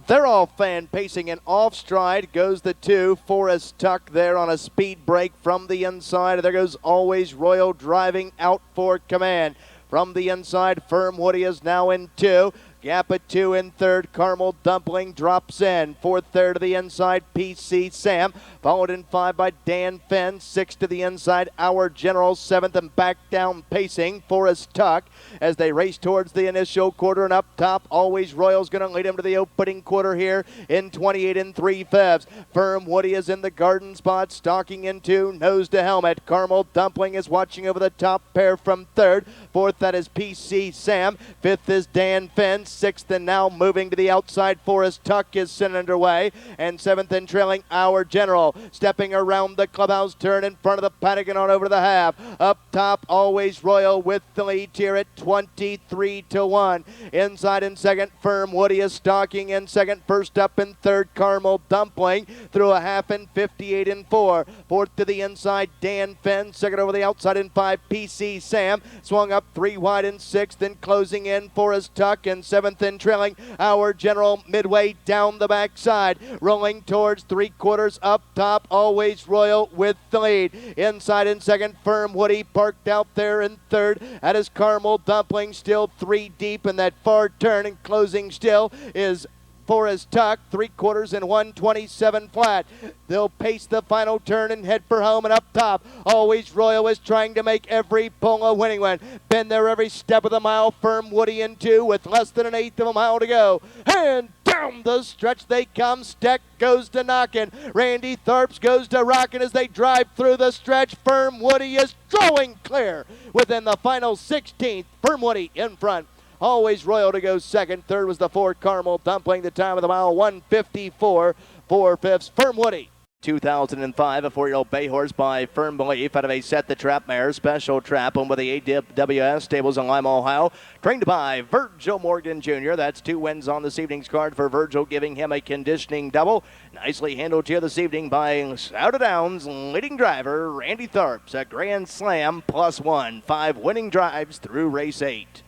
They're all fan pacing, and off stride goes the 2, Forest Tuck there on a speed break from the inside. There goes Always Royal driving out for command. From the inside, Firm Woody is now in 2. gap of 2 in third. Caramel Dumpling drops in. Fourth there to the inside, PC Sam. Followed in 5 by Dan Fenn. 6 to the inside, Our General. 7th and back down pacing, Forest Tuck. As they race towards the initial quarter, and up top, Always Royal's going to lead him to the opening quarter here in 28 and 3/5. Firm Woody is in the garden spot, stalking into nose to helmet. Caramel Dumpling is watching over the top pair from third. Fourth, that is PC Sam. Fifth is Dan Fenn. Sixth, and now moving to the outside, Forest Tuck is sent underway. And seventh and trailing, Our General. Stepping around the clubhouse turn in front of the paddock and on over the half. Up top, Always Royal with the lead here at 23-1. Inside in second, Firm Woody is stalking in second. First up in third, Caramel Dumpling through a half in 58 and 4. Fourth to the inside, Dan Fenn. Second over the outside in 5, PC Sam. Swung up 3 wide in sixth, and closing in Forest Tuck, and seventh and trailing Our General midway down the backside. Rolling towards 3/4 up top, Always Royal with the lead. Inside in second, Firm Woody parked out there in third. That is Caramel Dumpling, still 3 deep in that far turn, and closing still is Forest Tuck, 3/4 and 127 flat. They'll pace the final turn and head for home, and up top, Always Royal is trying to make every pull a winning one. Been there every step of the mile. Firm Woody in 2 with less than an eighth of a mile to go. And down the stretch they come. Steck goes to knocking. Randy Tharps goes to rocking as they drive through the stretch. Firm Woody is drawing clear within the final 16th. Firm Woody in front. Always Royal to go second. Third was the 4, Caramel Dumpling. The time of the mile, 1:54 4/5. Firm Woody. 2005, a 4-year-old bay horse by Firm Belief out of a Set the Trap mare, Special Trap, owned by the AWS Stables in Lima, Ohio. Trained by Virgil Morgan Jr. That's 2 wins on this evening's card for Virgil, giving him a conditioning double. Nicely handled here this evening by Scioto Downs leading driver Randy Tharps. A Grand Slam +1. 5 winning drives through race 8.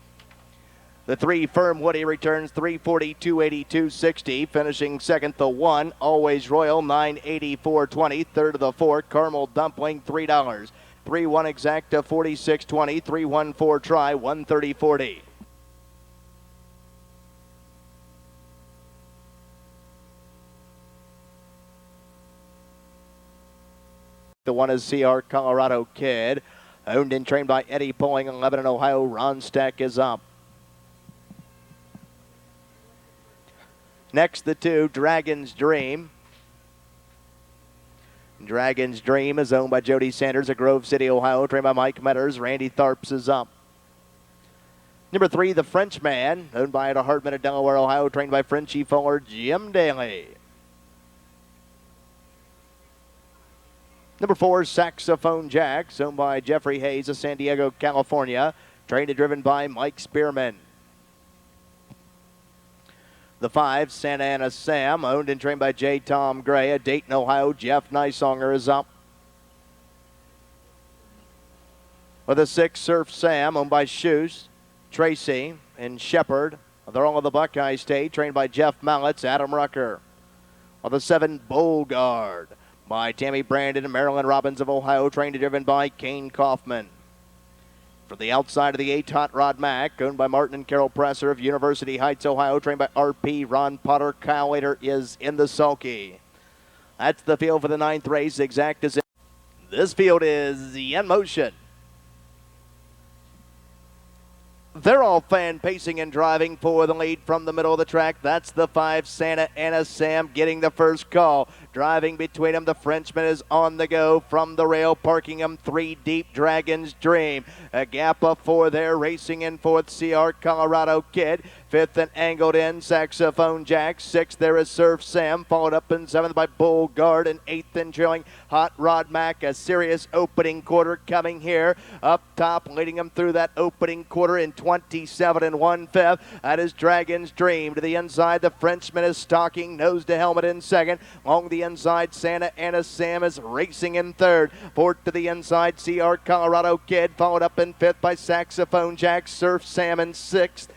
The 3, Firm Woody, returns 340, 282, 60. Finishing second, the 1, Always Royal, 984, 20. Third of the 4, Caramel Dumpling, $3. 3-1 exacta, 46.20. 3-1-4 try, 130.40. The 1 is CR Colorado Kid. Owned and trained by Eddie Pulling, 11 in Ohio. Ron Stack is up. Next, the 2, Dragon's Dream. Dragon's Dream is owned by Jody Sanders of Grove City, Ohio, trained by Mike Metters. Randy Tharps is up. Number 3, the Frenchman, owned by Ida Hartman of Delaware, Ohio, trained by Frenchie Fuller, Jim Daly. Number 4, Saxophone Jacks, owned by Jeffrey Hayes of San Diego, California, trained and driven by Mike Spearman. The 5, Santa Ana Sam, owned and trained by J. Tom Gray of Dayton, Ohio. Jeff Nysonger is up. With the 6, Surf Sam, owned by Shoes, Tracy, and Shepard. They're all of the Buckeye State, trained by Jeff Mallets, Adam Rucker. With the 7, Beauregard, by Tammy Brandon and Marilyn Robbins of Ohio, trained and driven by Kane Kaufman. For the outside of the 8, Hot Rod Mac, owned by Martin and Carol Presser of University Heights, Ohio, trained by RP Ron Potter. Kyle Later is in the sulky. That's the field for the 9th race. Exact as this field is in motion. They're all fan pacing and driving for the lead from the middle of the track. That's the 5, Santa Ana Sam, getting the first call. Driving between them, the Frenchman is on the go from the rail, parking him 3 deep, Dragon's Dream. A gap of 4 there, racing in 4th, CR Colorado Kid. 5th and angled in, Saxophone Jack. 6th there is Surf Sam, followed up in 7th by Bull Guard, and 8th and trailing Hot Rod Mac. A serious opening quarter coming here. Up top, leading him through that opening quarter in 27 and 1/5. That is Dragon's Dream. To the inside, the Frenchman is stalking, nose to helmet in second. Along the inside, Santa Ana Sam is racing in third. 4th to the inside, CR Colorado Kid, followed up in 5th by Saxophone Jack. Surf Sam in 6th.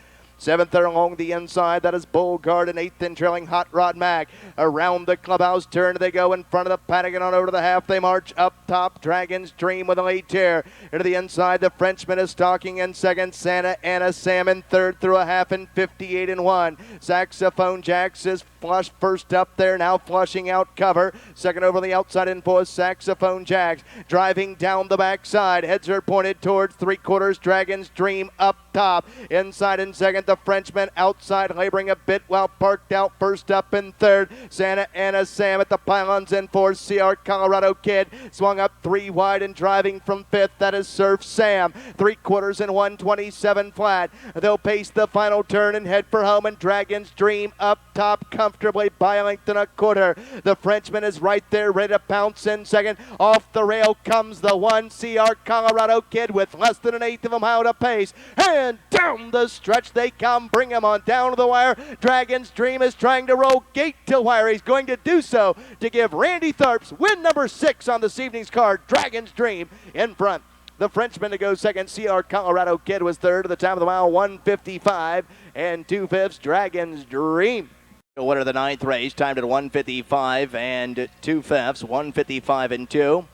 Seventh there along the inside, that is Bull Garden. Eighth and trailing Hot Rod Mac. Around the clubhouse turn they go in front of the paddock and on over to the half. They march up top. Dragon's Dream with a lead tear. Into the inside, the Frenchman is stalking in second. Santa Ana Sam in third through a half and 58 and 1. Saxophone Jacks is flush first up there, now flushing out cover. Second over the outside in fourth, Saxophone Jacks. Driving down the backside. Heads are pointed towards three-quarters. Dragon's Dream up top. Inside in second, the Frenchman outside, laboring a bit while parked out. First up in third, Santa Ana Sam at the pylons in fourth. CR Colorado Kid swung up three wide and driving from fifth. That is Surf Sam. Three-quarters and 127 flat. They'll pace the final turn and head for home, and Dragon's Dream up top comfortably by a length and a quarter. The Frenchman is right there, ready to pounce in second. Off the rail comes the one, CR Colorado Kid, with less than an eighth of a mile to pace. And down the stretch they come, bring him on down to the wire. Dragon's Dream is trying to roll gate to wire. He's going to do so to give Randy Tharps win number 6 on this evening's card. Dragon's Dream in front. The Frenchman to go second. CR Colorado Kid was third at the time of the mile, 1:55 and 2/5. Dragon's Dream. The winner of the 9th race, timed at 1:55 and 2/5, 1:55 and 2.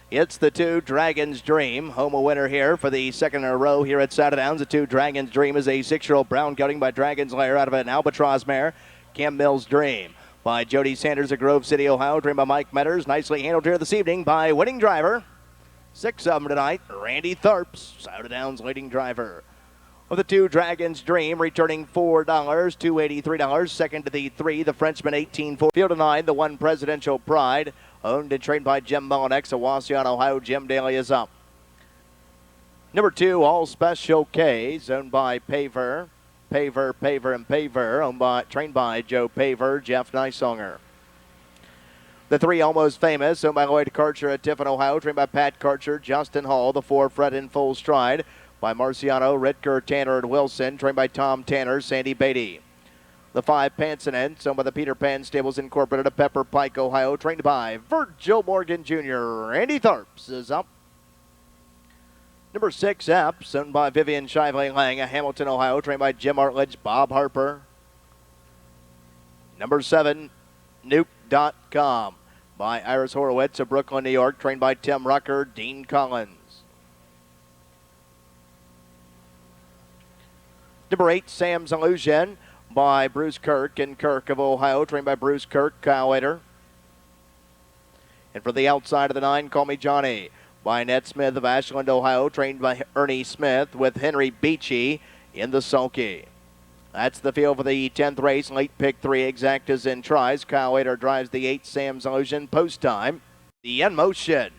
It's the 2 Dragon's Dream. Home a winner here for the second in a row here at Saddle Downs. The 2 Dragon's Dream is a 6-year-old brown coating by Dragon's Lair out of an Albatross mare, Cam Mills Dream. By Jody Sanders of Grove City, Ohio. Dream by Mike Metters. Nicely handled here this evening by winning driver. 6 of them tonight. Randy Tharps, Saddle Downs leading driver. Of the 2 Dragon's Dream, returning $4, $283. Second to the 3, the Frenchman, 18-4. Field of 9, the 1 Presidential Pride. Owned and trained by Jim Mullinex of Wasion, Ohio. Jim Daly is up. Number 2, All Special K's, owned by Paver, and Paver, trained by Joe Paver, Jeff Nysonger. The 3 Almost Famous, owned by Lloyd Karcher at Tiffin, Ohio, trained by Pat Karcher, Justin Hall. The 4 Fred in Full Stride by Marciano, Ritker, Tanner, and Wilson, trained by Tom Tanner, Sandy Beatty. The 5 Pansinens, owned by the Peter Pan Stables Incorporated of Pepper Pike, Ohio, trained by Virgil Morgan Jr. Randy Tharps is up. Number 6 Epps, owned by Vivian Shively Lang of Hamilton, Ohio, trained by Jim Artledge, Bob Harper. Number 7 Nuke.com by Iris Horowitz of Brooklyn, New York, trained by Tim Rucker, Dean Collins. Number 8 Sam's Illusion by Bruce Kirk in Kirk of Ohio, trained by Bruce Kirk, Kyle Wader. And for the outside of the 9, Call Me Johnny by Ned Smith of Ashland, Ohio, trained by Ernie Smith with Henry Beachy in the sulky. That's the field for the 10th race. Late pick 3, Exactas in tries. Kyle Wader drives the 8 Sam's Illusion. Post time, the In Motion.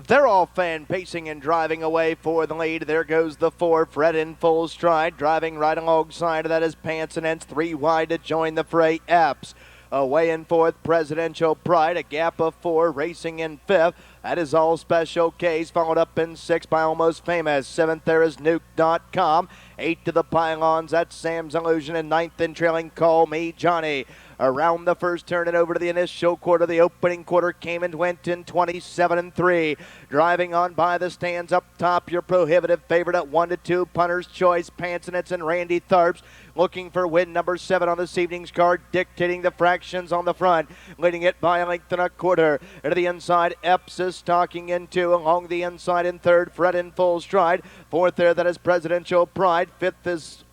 They're all fan pacing and driving away for the lead. There goes the 4, Fred in Full Stride. Driving right alongside of that is Pansinens. 3 wide to join the fray, Epps. Away in 4th, Presidential Pride. A gap of 4, racing in 5th. That is All Special K's, followed up in 6 by Almost Famous. 7th there is Nuke.com. 8 to the pylons, that's Sam's Illusion. And 9th and trailing, Call Me Johnny. Around the first turn and over to the initial quarter. The opening quarter came and went in 27 and 3. Driving on by the stands up top, your prohibitive favorite at 1-2, Punter's Choice, Pansinets and Randy Tharps. Looking for win number 7 on this evening's card, dictating the fractions on the front. Leading it by a length and a quarter. Into the inside, Epps is stalking into. Along the inside in 3rd, Fred in Full Stride. 4th there, that is Presidential Pride. 5th is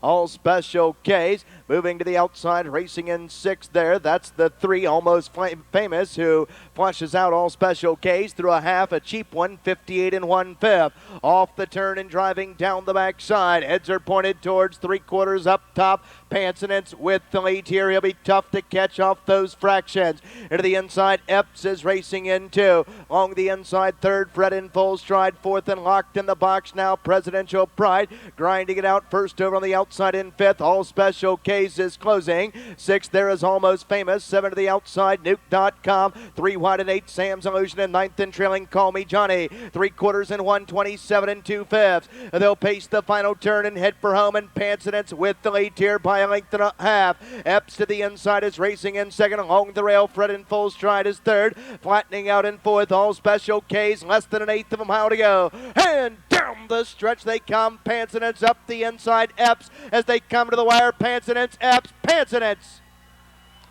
All Special K's. Moving to the outside, racing in 6th there. That's the 3 Almost Famous, who flushes out All Special K's through a half, a cheap one, 58 and 1/5. Off the turn and driving down the backside. Heads are pointed towards 3/4 up top. Pansinens with the lead here. He'll be tough to catch off those fractions. Into the inside, Epps is racing in 2. Along the inside, 3rd, Fred in Full Stride. 4th and locked in the box now, Presidential Pride. Grinding it out first over on the outside in 5th. All Special K's is closing. 6th there is Almost Famous. 7 to the outside, Nuke.com. 3 wide and 8, Sam's Illusion. And 9th and trailing, Call Me Johnny. 3/4 and 127 and 2/5. They'll pace the final turn and head for home. And Pansinets with the lead here by a length and a half. Epps to the inside is racing in 2nd. Along the rail, Fred in Full Stride is 3rd. Flattening out in 4th. All Special K's, less than an eighth of a mile to go. And down the stretch they come. Pansonet's up the inside. Epps as they come to the wire. Pansonet's Epps. Pansonet's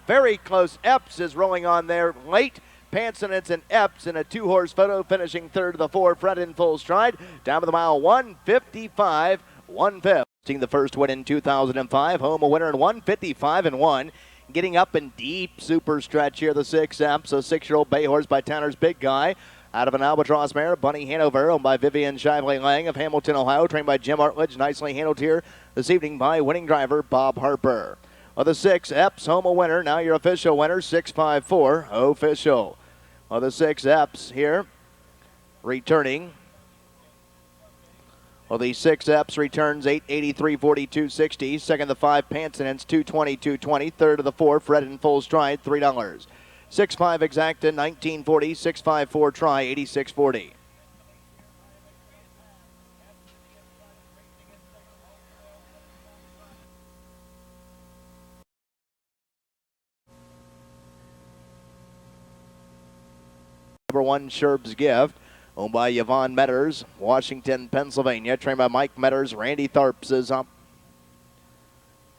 very close. Epps is rolling on there late. Pansonet's and Epps in a two-horse photo, finishing third to the four. Fred in full stride. Down to the mile, 1:55, 1/5. The first win in 2005. Home a winner in 1:55-1. Getting up in deep super stretch here, the 6 Epps, a 6-year-old bay horse by Tanner's Big Guy. Out of an Albatross mare, Bunny Hanover, owned by Vivian Shively Lang of Hamilton, Ohio, trained by Jim Artledge. Nicely handled here this evening by winning driver Bob Harper. Of the 6 Epps, home a winner. Now your official winner, 654 official. Of the 6 Epps here, returning. Well, the 6 Epps returns 883.42.60. Second, the 5 Pansonet's 220.220. Third of the 4, Fred in full stride, $3. 6-5 Exacta, 1940. 6-5-4 Try, 86.40. Number 1, Sherb's Gift, owned by Yvonne Metters, Washington, Pennsylvania, trained by Mike Metters. Randy Tharps is up.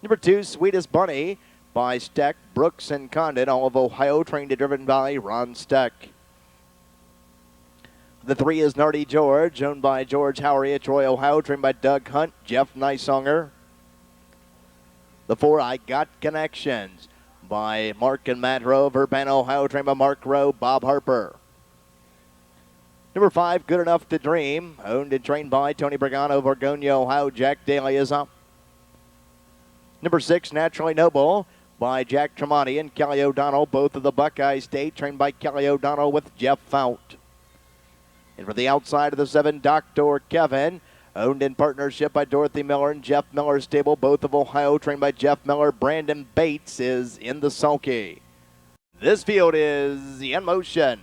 Number 2, Sweetest Bunny, by Steck, Brooks, and Condon, all of Ohio, trained and driven by Ron Steck. The 3 is Nardy George, owned by George Howery at Troy, Ohio, trained by Doug Hunt, Jeff Nysonger. The 4, I Got Connections, by Mark and Matt Rowe of Urbana, Ohio, trained by Mark Rowe, Bob Harper. Number 5, Good Enough to Dream, owned and trained by Tony Bragano of Orgonia, Ohio. Jack Daly is up. Number 6, Naturally Noble, by Jack Tremonti and Kelly O'Donnell, both of the Buckeye State, trained by Kelly O'Donnell with Jeff Fout. And for the outside of the 7, Dr. Kevin, owned in partnership by Dorothy Miller and Jeff Miller stable, both of Ohio, trained by Jeff Miller. Brandon Bates is in the sulky. This field is in motion.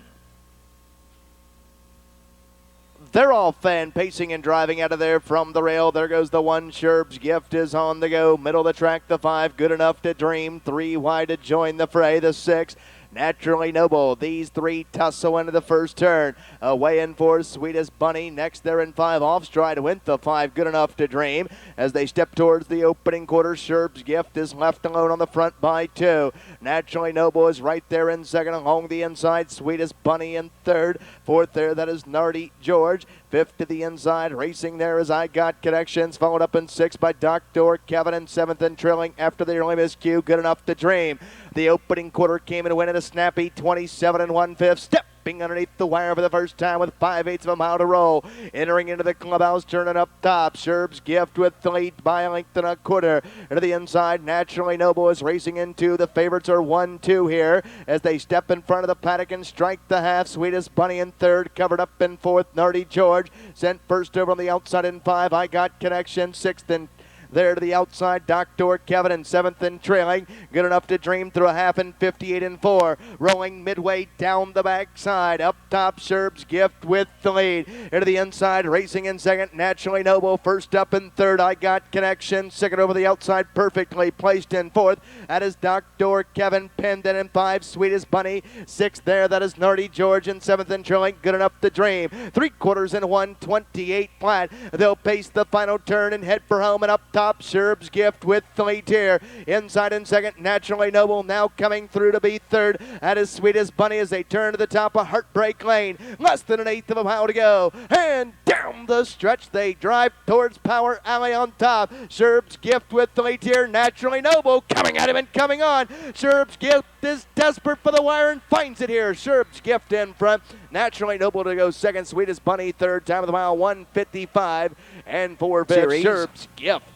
They're all fan pacing and driving out of there from the rail. There goes the 1, Sherb's Gift is on the go. Middle of the track, the 5, Good Enough to Dream. 3 wide to join the fray. The 6, Naturally Noble. These 3 tussle into the first turn. Away in 4, Sweetest Bunny. Next there in 5, off stride went the 5, Good Enough to Dream. As they step towards the opening quarter, Sherb's Gift is left alone on the front by 2. Naturally Noble is right there in second along the inside. Sweetest Bunny in third. Fourth there, that is Nardy George. 5th to the inside, racing there is I Got Connections, followed up in 6 by Dr. Kevin, and 7th and trailing after the early miscue, Good Enough to Dream. The opening quarter came and went at a snappy 27 1/5. Stepping underneath the wire for the first time with 5/8 of a mile to roll. Entering into the clubhouse, turning up top. Sherb's Gift with the lead by a length and a quarter. To the inside, Naturally Noble is racing into. The favorites are 1-2 here as they step in front of the paddock and strike the half. Sweetest Bunny in third, covered up in fourth. Nardy George sent first over on the outside in 5. I Got Connection, 6th and there to the outside, Dr. Kevin in 7th and trailing. Good Enough to Dream through a half in 58 4. Rolling midway down the backside. Up top, Sherb's Gift with the lead. Into the inside, racing in second, Naturally Noble. First up in third, I Got Connection. Second over the outside, perfectly placed in fourth. That is Dr. Kevin, pinned in 5, Sweetest Bunny. 6th there, that is Nardy George in 7th and trailing. Good Enough to Dream. 3/4 in 1, 28 flat. They'll pace the final turn and head for home, and up top, Sherb's Gift with the lead here. Inside in second, Naturally Noble now coming through to be third. That is Sweetest Bunny as they turn to the top of Heartbreak Lane. Less than an 1/8 of a mile to go. And down the stretch they drive towards Power Alley on top. Sherb's Gift with the lead here. Naturally Noble coming at him and coming on. Sherb's Gift is desperate for the wire and finds it here. Sherb's Gift in front. Naturally Noble to go second. Sweetest Bunny third. Time of the mile 1:55 and 4/5. Sherb's Gift.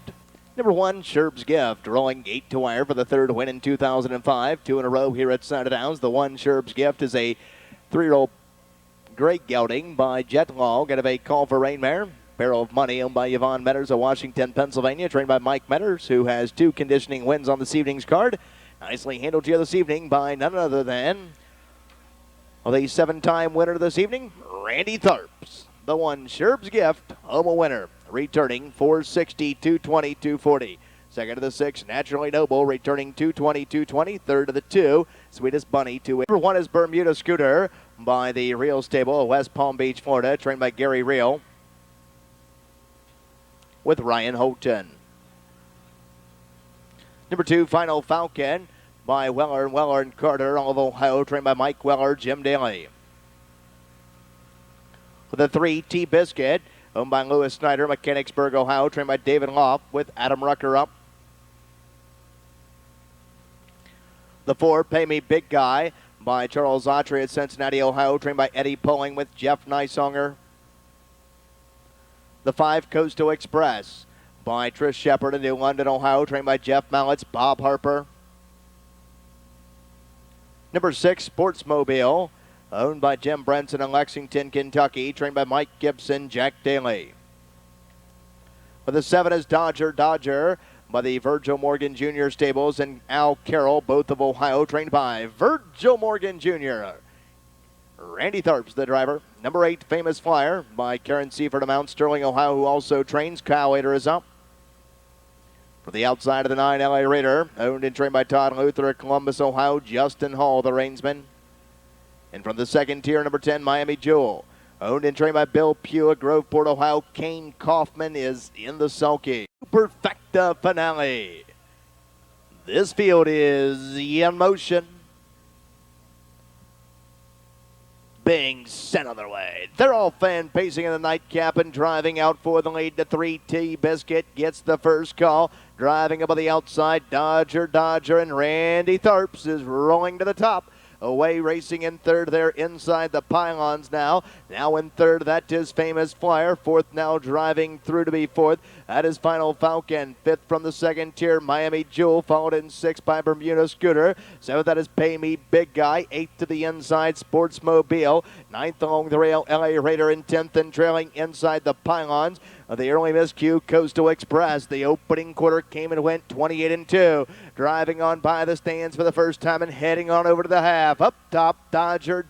Number 1, Sherb's Gift, rolling 8 to wire for the third win in 2005. 2 in a row here at Downs. The 1, Sherb's Gift, is a 3-year-old great gelding by Jet Law. Going to be Call for Rain mare. Barrel of Money, owned by Yvonne Metters of Washington, Pennsylvania, trained by Mike Metters, who has 2 conditioning wins on this evening's card. Nicely handled here this evening by none other than the 7-time winner this evening, Randy Tharps. The 1, Sherb's Gift, home a winner. Returning 460, 220, 240. Second to the 6, Naturally Noble, returning 220, 220. Third to the 2, Sweetest Bunny, 2. Number 1 is Bermuda Scooter by the Real Stable of West Palm Beach, Florida, trained by Gary Real. with Ryan Houghton. Number 2, Final Falcon by Weller and Carter, all of Ohio, trained by Mike Weller, Jim Daly. For the 3, T-Biscuit, owned by Lewis Snyder, Mechanicsburg, Ohio, trained by David Loff with Adam Rucker up. The 4, Pay Me Big Guy by Charles Autry at Cincinnati, Ohio, trained by Eddie Poling with Jeff Nysonger. The 5, Coastal Express by Trish Shepard in New London, Ohio, trained by Jeff Mallets, Bob Harper. Number 6, Sportsmobile, owned by Jim Brenson in Lexington, Kentucky, trained by Mike Gibson, Jack Daly. For the 7 is Dodger by the Virgil Morgan Jr. Stables and Al Carroll, both of Ohio, trained by Virgil Morgan Jr. Randy Tharps, the driver. Number 8, Famous Flyer by Karen Seifert of Mount Sterling, Ohio, who also trains. Kyle Ader is up. For the outside of the 9, LA Raider, owned and trained by Todd Luther at Columbus, Ohio, Justin Hall, the reinsman. And from the 2nd tier, number 10, Miami Jewel, owned and trained by Bill Pugh at Groveport, Ohio. Kane Kaufman is in the sulky. Perfecta finale. This field is in motion. Being sent on their way. They're all fan pacing in the nightcap and driving out for the lead. The 3, T-Biscuit gets the first call. Driving up on the outside, Dodger, and Randy Tharps is rolling to the top. Away racing in 3rd there inside the pylons now. Now in 3rd, that is Famous Flyer. 4th now driving through to be 4th. That is Final Falcon. 5th from the 2nd tier, Miami Jewel, followed in 6th by Bermuda Scooter. 7th, that is Pay Me Big Guy. 8th to the inside, Sportsmobile. 9th along the rail, LA Raider in 10th and trailing inside the pylons. The early miscue, Coastal Express. The opening quarter came and went 28-2. Driving on by the stands for the first time and heading on over to the half. Up top, Dodger,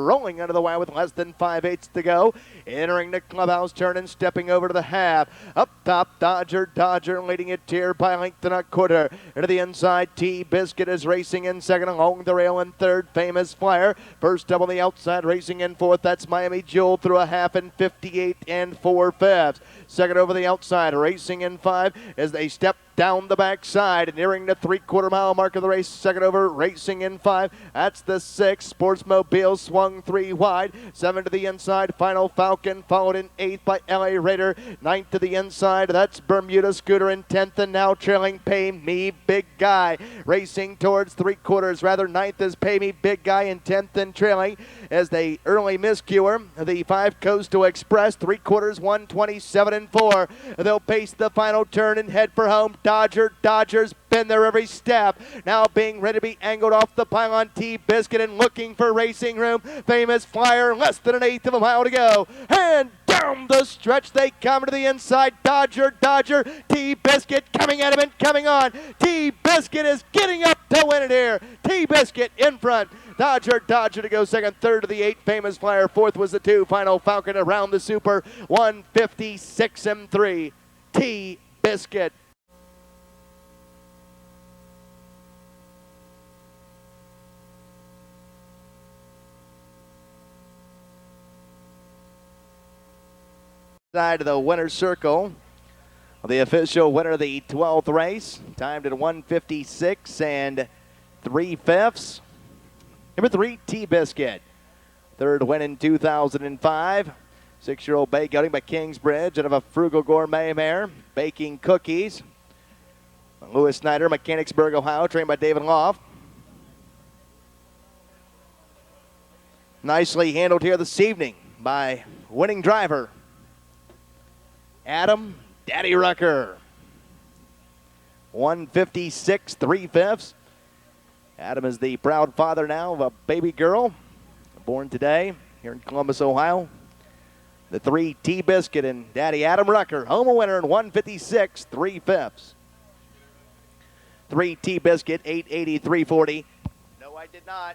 rolling under the wire with less than 5/8 to go. Entering the clubhouse turn and stepping over to the half. Up top, Dodger, leading it tier by length and a quarter. Into the inside, T-Biscuit is racing in 2nd, along the rail in 3rd, Famous Flyer. First up on the outside, racing in 4th, that's Miami Jewel through a half in 58 4/5. 2nd over the outside, racing in 5 as they step down the backside, nearing the 3/4 mile mark of the race. 2nd over, racing in 5. That's the 6. Sportsmobile swung 3 wide. 7 to the inside, Final Falcon, followed in 8th by LA Raider. 9th to the inside, that's Bermuda Scooter in 10th, and now trailing Pay Me Big Guy. Racing towards 3/4, rather 9th is Pay Me Big Guy in 10th and trailing as they early miscuer. The 5 Coastal Express, 3/4, 1:27 4. They'll pace the final turn and head for home. Dodger's been there every step. Now being ready to be angled off the pylon, T-Biscuit, and looking for racing room. Famous Flyer, less than 1/8 of a mile to go. And down the stretch they come to the inside. Dodger, T-Biscuit coming at him and coming on. T-Biscuit is getting up to win it here. T-Biscuit in front. Dodger to go 2nd, 3rd to the 8, Famous Flyer. 4th was the 2, Final Falcon around the super. 1:56 3, T-Biscuit. Side of the winner's circle. The official winner of the 12th race, timed at 1:56 3/5. Number 3, T-Biscuit. 3rd win in 2005. 6-year-old bay gelding by Kingsbridge out of a Frugal Gourmet mare, baking cookies. Lewis Snyder, Mechanicsburg, Ohio, trained by David Loff. Nicely handled here this evening by winning driver Adam Daddy Rucker. 1:56 3/5. Adam is the proud father now of a baby girl born today here in Columbus, Ohio. The 3, T-Biscuit and Daddy Adam Rucker, home a winner in 1:56 3/5. 3, T-Biscuit, 8:80 3:40. No, I did not.